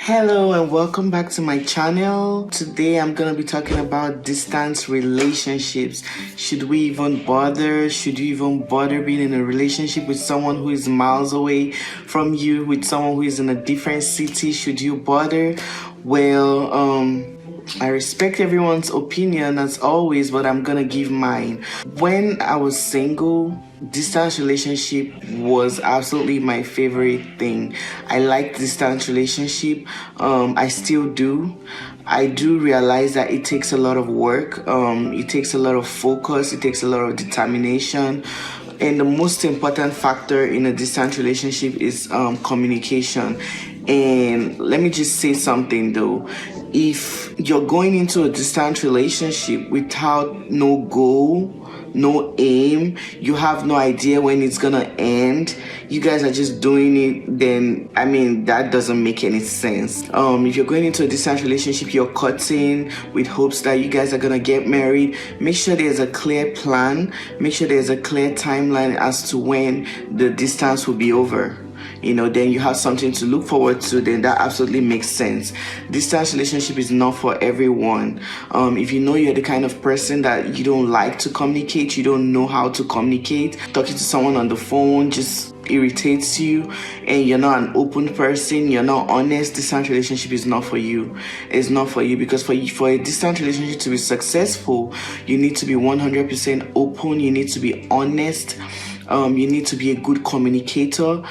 Hello and welcome back to my channel. Today I'm gonna be talking about distance relationships. Should we even bother? Should you even bother being in a relationship with someone who is miles away from you, with someone who is in a different city? Should you bother? Well, I respect everyone's opinion as always, but I'm gonna give mine. When I was single, distance relationship was absolutely my favorite thing. I like distance relationship. I still do. I do realize that it takes a lot of work. It takes a lot of focus. It takes a lot of determination. And the most important factor in a distance relationship is communication. And let me just say something though. If you're going into a distant relationship without no goal, no aim, you have no idea when it's gonna end, you guys are just doing it, then I mean that doesn't make any sense. If you're going into a distant relationship, you're cutting with hopes that you guys are gonna get married, make sure there's a clear plan, make sure there's a clear timeline as to when the distance will be over. Then you have something to look forward to, then that absolutely makes sense. Distance relationship is not for everyone. If you know you're the kind of person that you don't like to communicate, you don't know how to communicate, talking to someone on the phone just irritates you, and you're not an open person, you're not honest, distance relationship is not for you. It's not for you, because for a distant relationship to be successful, you need to be 100% open, you need to be honest. You need to be a good communicator,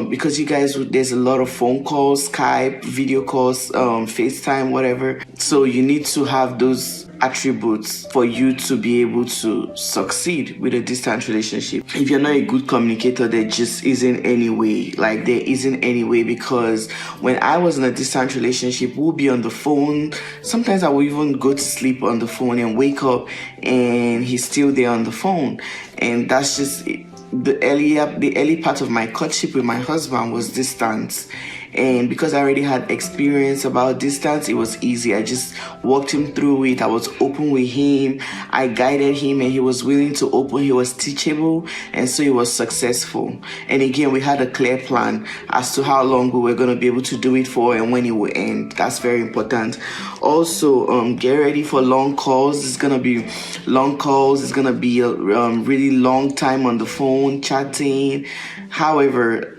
because you guys, there's a lot of phone calls, Skype, video calls, FaceTime, whatever. So you need to have those attributes for you to be able to succeed with a distant relationship. If you're not a good communicator, there just isn't any way. There isn't any way, because when I was in a distant relationship, we'll be on the phone. Sometimes I will even go to sleep on the phone and wake up and he's still there on the phone. And that's just it. The early part of my courtship with my husband was distance, and because I already had experience about distance, it was easy. I just walked him through it. I was open with him, I guided him, and he was willing to open. He was teachable, and so he was successful. And again, we had a clear plan as to how long we were going to be able to do it for and when it will end. That's very important. Also, get ready for long calls. It's going to be long calls. It's going to be a really long time on the phone chatting. However,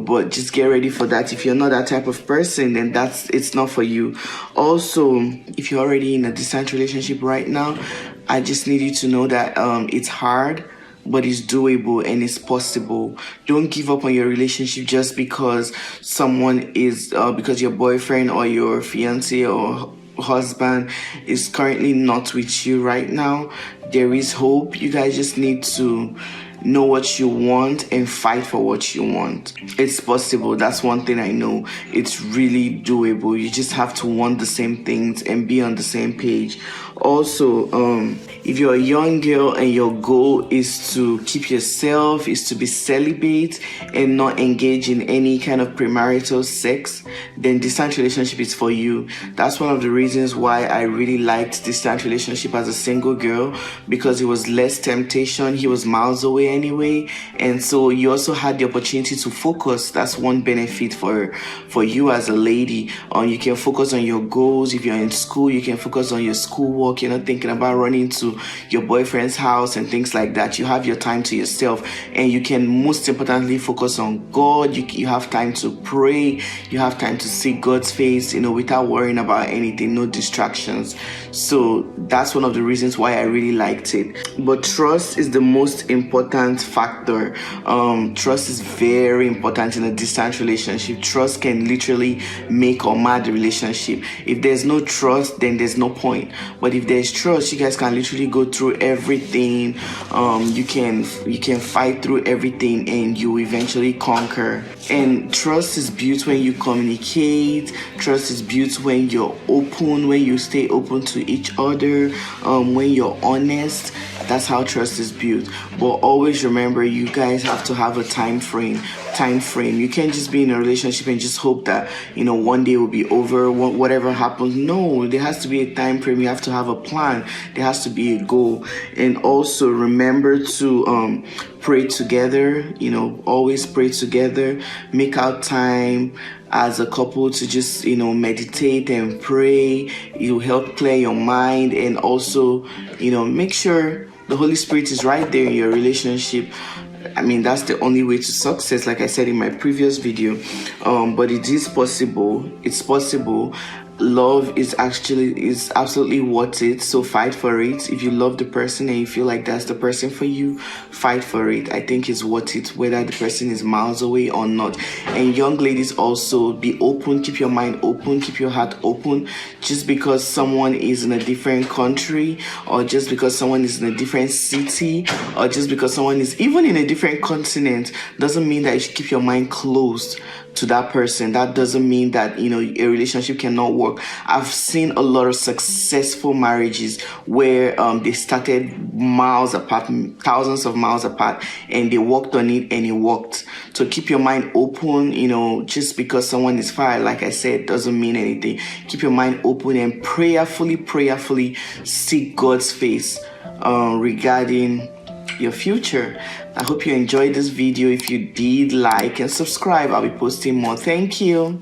but just get ready for that. If you're not that type of person, then it's not for you. Also, if you're already in a distant relationship right now, I just need you to know that it's hard, but it's doable and it's possible. Don't give up on your relationship just because because your boyfriend or your fiance or husband is currently not with you right now. There is hope. You guys just need to know what you want and fight for what you want. It's possible. That's one thing I know. It's really doable. You just have to want the same things and be on the same page. Also, if you're a young girl and your goal is to keep yourself, is to be celibate and not engage in any kind of premarital sex, then distant relationship is for you. That's one of the reasons why I really liked distant relationship as a single girl, because it was less temptation. He was miles away anyway, and so you also had the opportunity to focus. That's one benefit for you as a lady. You can focus on your goals. If you're in school, you can focus on your schoolwork. You're not thinking about running to your boyfriend's house and things like that. You have your time to yourself, and you can most importantly focus on God. You have time to pray. You have time to see God's face, without worrying about anything, no distractions. So that's one of the reasons why I really liked it. But trust is the most important factor. Trust is very important in a distant relationship. Trust can literally make or mar the relationship. If there's no trust, then there's no point. But if there's trust, you guys can literally go through everything. You can fight through everything, and you eventually conquer. And trust is built when you communicate. Trust is built when you're open, when you stay open to each other, when you're honest. That's how trust is built. But always remember, you guys have to have a time frame. time frame. You can't just be in a relationship and just hope that, one day will be over, whatever happens. No, there has to be a time frame. You have to have a plan. There has to be a goal. And also remember to pray together, always pray together. Make out time as a couple to just, meditate and pray. It will help clear your mind, and also, make sure the Holy Spirit is right there in your relationship. I mean, that's the only way to success, like I said in my previous video. But it is possible. It's possible. Love is absolutely worth it. So fight for it. If you love the person and you feel like that's the person for you, fight for it. I think it's worth it, whether the person is miles away or not. And young ladies, also be open. Keep your mind open. Keep your heart open. Just because someone is in a different country, or just because someone is in a different city, or just because someone is even in a different continent, doesn't mean that you should keep your mind closed to that person. That doesn't mean that a relationship cannot work. I've seen a lot of successful marriages where they started miles apart, thousands of miles apart, and they worked on it and it worked. So keep your mind open. Just because someone is far, like I said, doesn't mean anything. Keep your mind open and prayerfully seek God's face regarding your future. I hope you enjoyed this video. If you did, like and subscribe. I'll be posting more. Thank you.